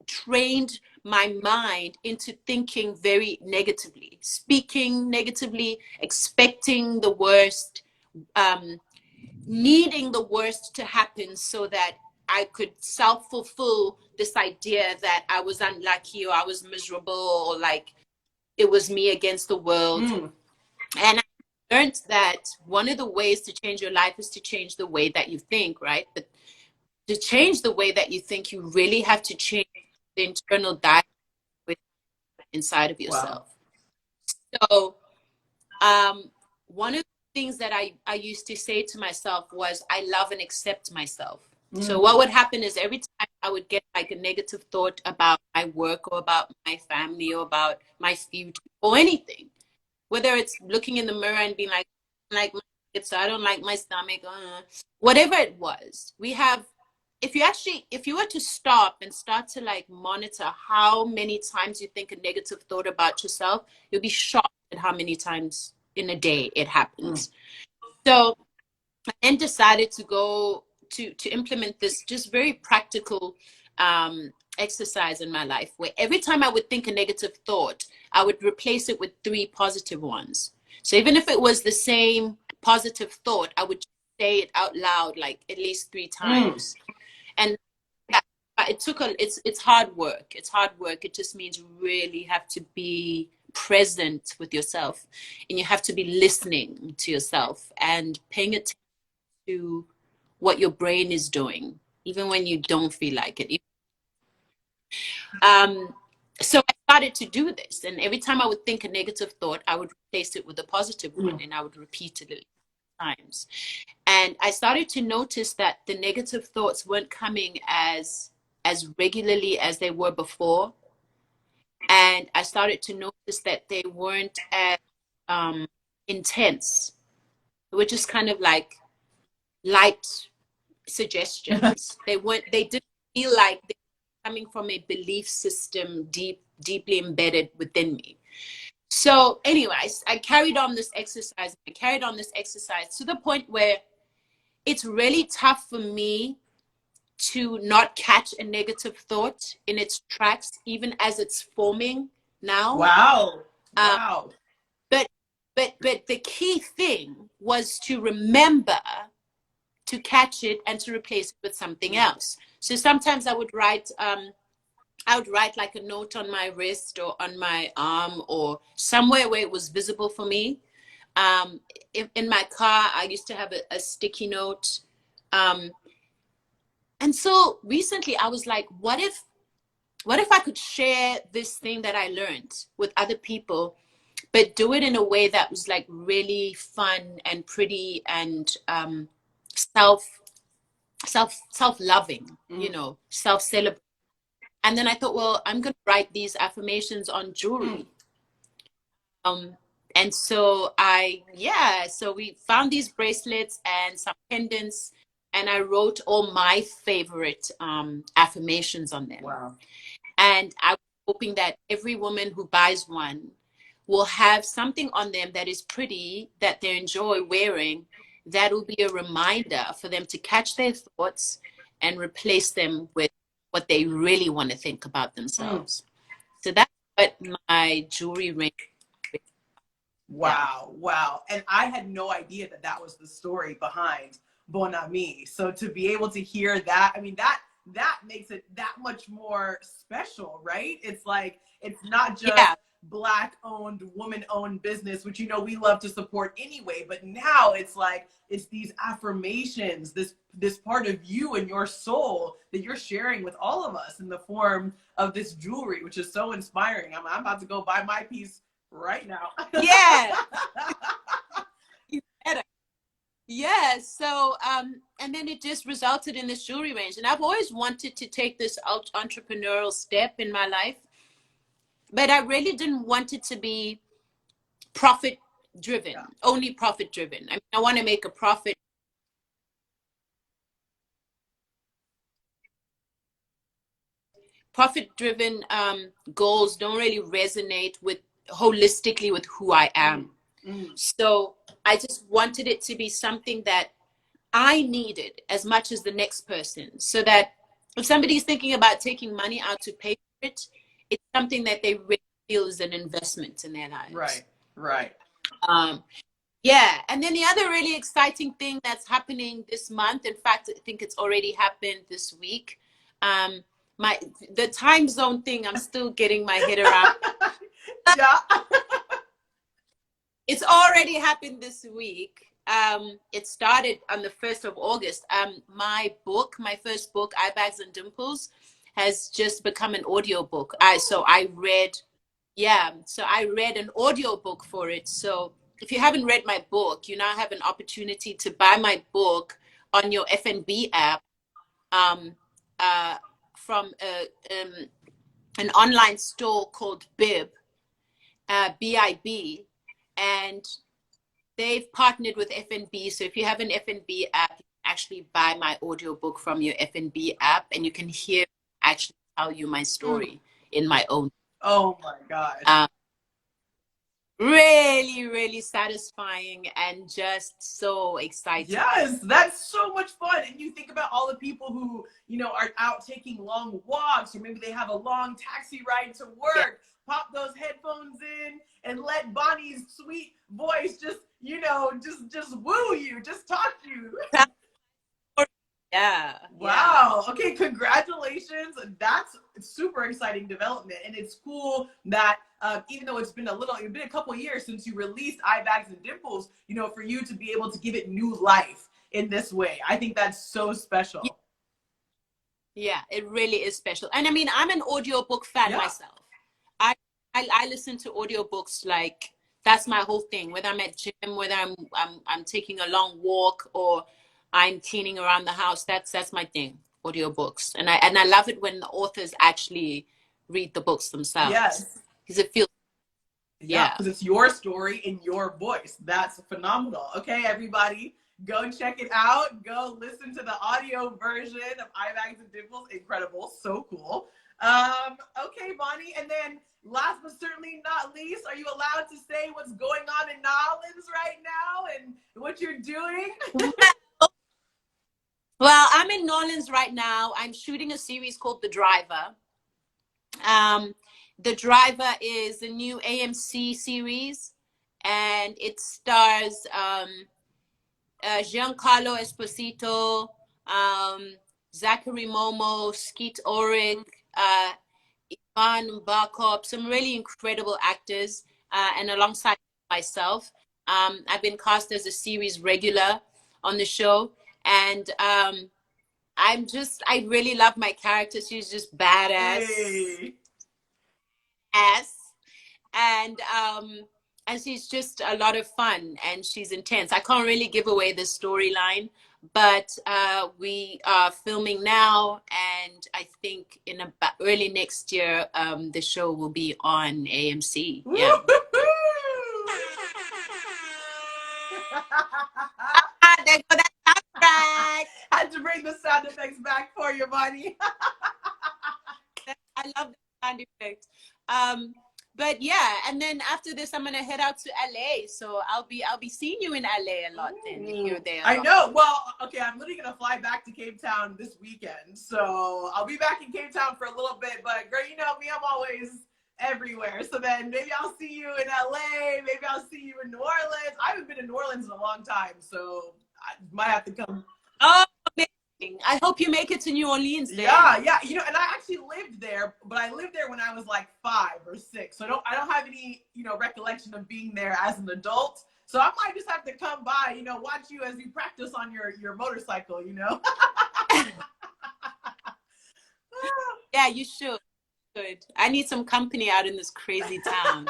trained my mind into thinking very negatively, speaking negatively, expecting the worst, needing the worst to happen so that I could self-fulfill this idea that I was unlucky or I was miserable or like it was me against the world. And I learned that one of the ways to change your life is to change the way that you think, right? But to change the way that you think, you really have to change the internal dialogue inside of yourself. Wow. So one of the things that I used to say to myself was, I love and accept myself. So what would happen is every time I would get like a negative thought about my work or about my family or about my future or anything, whether it's looking in the mirror and being like I don't like my stomach, whatever it was, we have, if you were to stop and start to like monitor how many times you think a negative thought about yourself, you'll be shocked at how many times in a day it happens. So I then decided to go to implement this just very practical exercise in my life, where every time I would think a negative thought, I would replace it with 3 positive ones. So even if it was the same positive thought, I would say it out loud like at least 3 times. And it's hard work. It's hard work. It just means you really have to be present with yourself, and you have to be listening to yourself and paying attention to what your brain is doing, even when you don't feel like it. So I started to do this, and every time I would think a negative thought, I would replace it with a positive one, and I would repeat it times. And I started to notice that the negative thoughts weren't coming as regularly as they were before. And I started to notice that they weren't as intense. They were just kind of like light suggestions. They didn't feel like they were coming from a belief system deeply embedded within me. So anyways, I carried on this exercise to the point where it's really tough for me to not catch a negative thought in its tracks, even as it's forming now. Wow. But the key thing was to remember to catch it and to replace it with something else. So sometimes I would write like a note on my wrist or on my arm or somewhere where it was visible for me. In my car, I used to have a sticky note. And so recently I was like, what if I could share this thing that I learned with other people, but do it in a way that was like really fun and pretty and self-loving, you know, self-celebrating. And then I thought, well, I'm going to write these affirmations on jewelry. And so so we found these bracelets and some pendants, and I wrote all my favorite affirmations on them. Wow. And I was hoping that every woman who buys one will have something on them that is pretty, that they enjoy wearing, that will be a reminder for them to catch their thoughts and replace them with what they really want to think about themselves. So that's what my jewelry ring. Wow. Wow. And I had no idea that that was the story behind Bon Ami. So to be able to hear that, I mean, that makes it that much more special, right? It's like, it's not just Black owned, woman owned business, which, you know, we love to support anyway, but now it's like, it's these affirmations, this part of you and your soul that you're sharing with all of us in the form of this jewelry, which is so inspiring. I'm about to go buy my piece right now. Yeah. Yeah. So, and then it just resulted in this jewelry range. And I've always wanted to take this entrepreneurial step in my life, but I really didn't want it to be profit driven, only profit driven. I mean, I want to make a profit. Profit driven goals don't really resonate with holistically with who I am. So I just wanted it to be something that I needed as much as the next person, so that if somebody's thinking about taking money out to pay for it, it's something that they really feel is an investment in their lives. Right. Yeah. And then the other really exciting thing that's happening this month, in fact, I think it's already happened this week. The time zone thing, I'm still getting my head around. It's already happened this week. It started on the 1st of August. My first book, Eye Bags and Dimples, has just become an audio book. So I read an audio book for it. So if you haven't read my book, you now have an opportunity to buy my book on your F&B app from an online store called Bib, B-I-B, and they've partnered with F&B. So if you have an F&B app, you can actually buy my audiobook from your F&B app, and you can hear actually tell you my story in my own. Oh my gosh. Really, really satisfying and just so exciting. Yes, that's so much fun. And you think about all the people who, you know, are out taking long walks, or maybe they have a long taxi ride to work. Pop those headphones in and let Bonnie's sweet voice just, you know, just woo you, just talk to you. Yeah. Wow. Yeah. Okay. Congratulations. That's super exciting development. And it's cool that even though it's been a couple years since you released Eye Bags and Dimples, you know, for you to be able to give it new life in this way. I think that's so special. Yeah, it really is special. And I mean, I'm an audiobook fan myself. I listen to audiobooks, like that's my whole thing. Whether I'm at gym, whether I'm taking a long walk, or I'm cleaning around the house, that's my thing, audiobooks. And I love it when the authors actually read the books themselves. Yes. Because it feels because it's your story in your voice. That's phenomenal. Okay, everybody, go check it out. Go listen to the audio version of Eye Bags and Dimples. Incredible. So cool. Okay, Bonnie, and then last but certainly not least, are you allowed to say what's going on in Nolans right now and what you're doing? Well, I'm in New Orleans right now. I'm shooting a series called The Driver. The Driver is a new AMC series, and it stars Giancarlo Esposito, Zachary Momo, Skeet Ulrich, Ivan Barkop, some really incredible actors, and alongside myself. I've been cast as a series regular on the show, and I really love my character. She's just badass. Hey. And she's just a lot of fun, and she's intense. I can't really give away the storyline, but we are filming now, and I think in about early next year, the show will be on AMC. Yeah. There go that soundtrack. Had to bring the sound effects back for you, buddy. I love the sound effect. But yeah, and then after this, I'm gonna head out to LA. So I'll be seeing you in LA a lot then, if you're there. I know. Well, okay, I'm literally gonna fly back to Cape Town this weekend, so I'll be back in Cape Town for a little bit. But girl, you know me, I'm always everywhere. So then maybe I'll see you in LA. Maybe I'll see you in New Orleans. I haven't been to New Orleans in a long time, so I might have to come. Oh, amazing. I hope you make it to New Orleans then. Yeah. You know, and I actually lived there, but I lived there when I was like 5 or 6. So I don't have any, you know, recollection of being there as an adult. So I might just have to come by, you know, watch you as you practice on your motorcycle, you know. Yeah, you should. Good. I need some company out in this crazy town.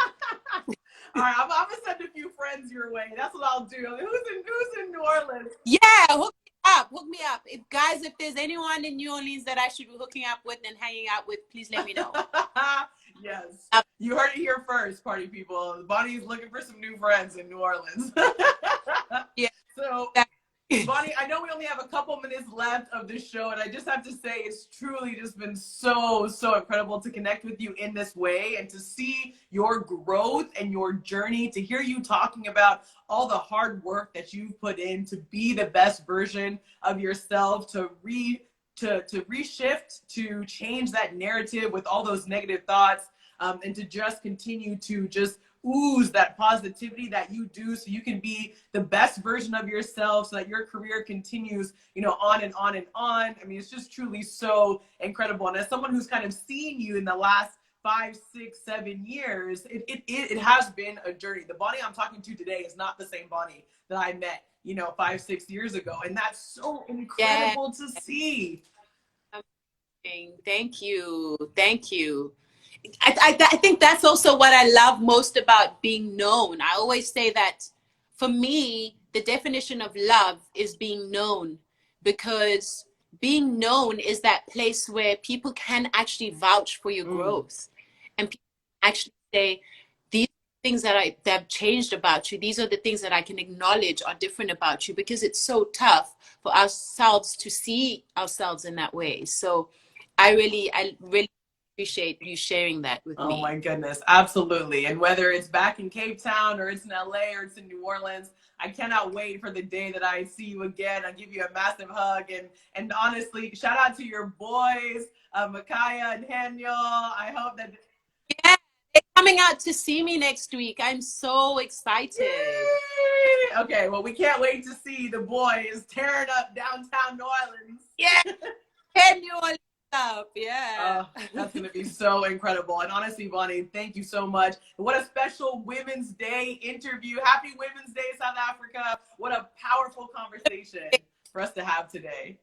All right, I'm gonna send a few friends your way. That's what I'll do. Who's in New Orleans? Yeah, hook me up. If there's anyone in New Orleans that I should be hooking up with and hanging out with, please let me know. Yes. You heard it here first, party people. Bonnie's looking for some new friends in New Orleans. Yeah. So Bonnie, I know we only have a couple minutes left of this show, and I just have to say it's truly just been so incredible to connect with you in this way and to see your growth and your journey, to hear you talking about all the hard work that you've put in to be the best version of yourself, to reshift, to change that narrative with all those negative thoughts, and to just continue to just ooze that positivity that you do so you can be the best version of yourself, so that your career continues, you know, on and on and on. I mean, it's just truly so incredible. And as someone who's kind of seen you in the last 5, 6, 7 years, it has been a journey. The Bonnie I'm talking to today is not the same Bonnie that I met, you know, 5, 6 years ago. And that's so incredible to see. Thank you. I think that's also what I love most about being known. I always say that for me, the definition of love is being known, because being known is that place where people can actually vouch for your growth, and people actually say, these things that have changed about you, these are the things that I can acknowledge are different about you, because it's so tough for ourselves to see ourselves in that way. So I really appreciate you sharing that with me. Oh my goodness, absolutely. And whether it's back in Cape Town or it's in LA or it's in New Orleans, I cannot wait for the day that I see you again. I'll give you a massive hug. And honestly, shout out to your boys, Micaiah and Daniel. I hope that... Yeah, they're coming out to see me next week. I'm so excited. Yay! Okay, well, we can't wait to see the boys tearing up downtown New Orleans. Yeah, and New Orleans. Yeah. That's going to be so incredible. And honestly, Bonnie, thank you so much. What a special Women's Day interview. Happy Women's Day, South Africa. What a powerful conversation for us to have today.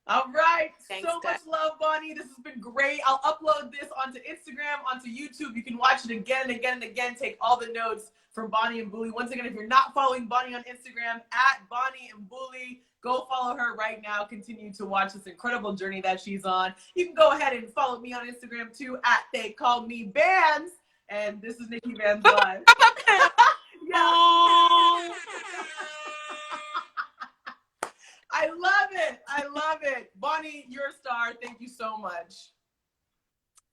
All right. Thanks, so much love, Bonnie. This has been great. I'll upload this onto Instagram, onto YouTube. You can watch it again and again and again. Take all the notes from Bonnie and Mbuli. Once again, if you're not following Bonnie on Instagram, at Bonnie and Mbuli, go follow her right now. Continue to watch this incredible journey that she's on. You can go ahead and follow me on Instagram too, at They Call Me Banz. And this is NIKKI BANZ Live. I love it. Bonnie, you're a star. Thank you so much.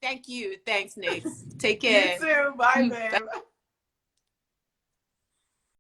Thank you. Thanks, Nick. Take care. You too. Bye, babe.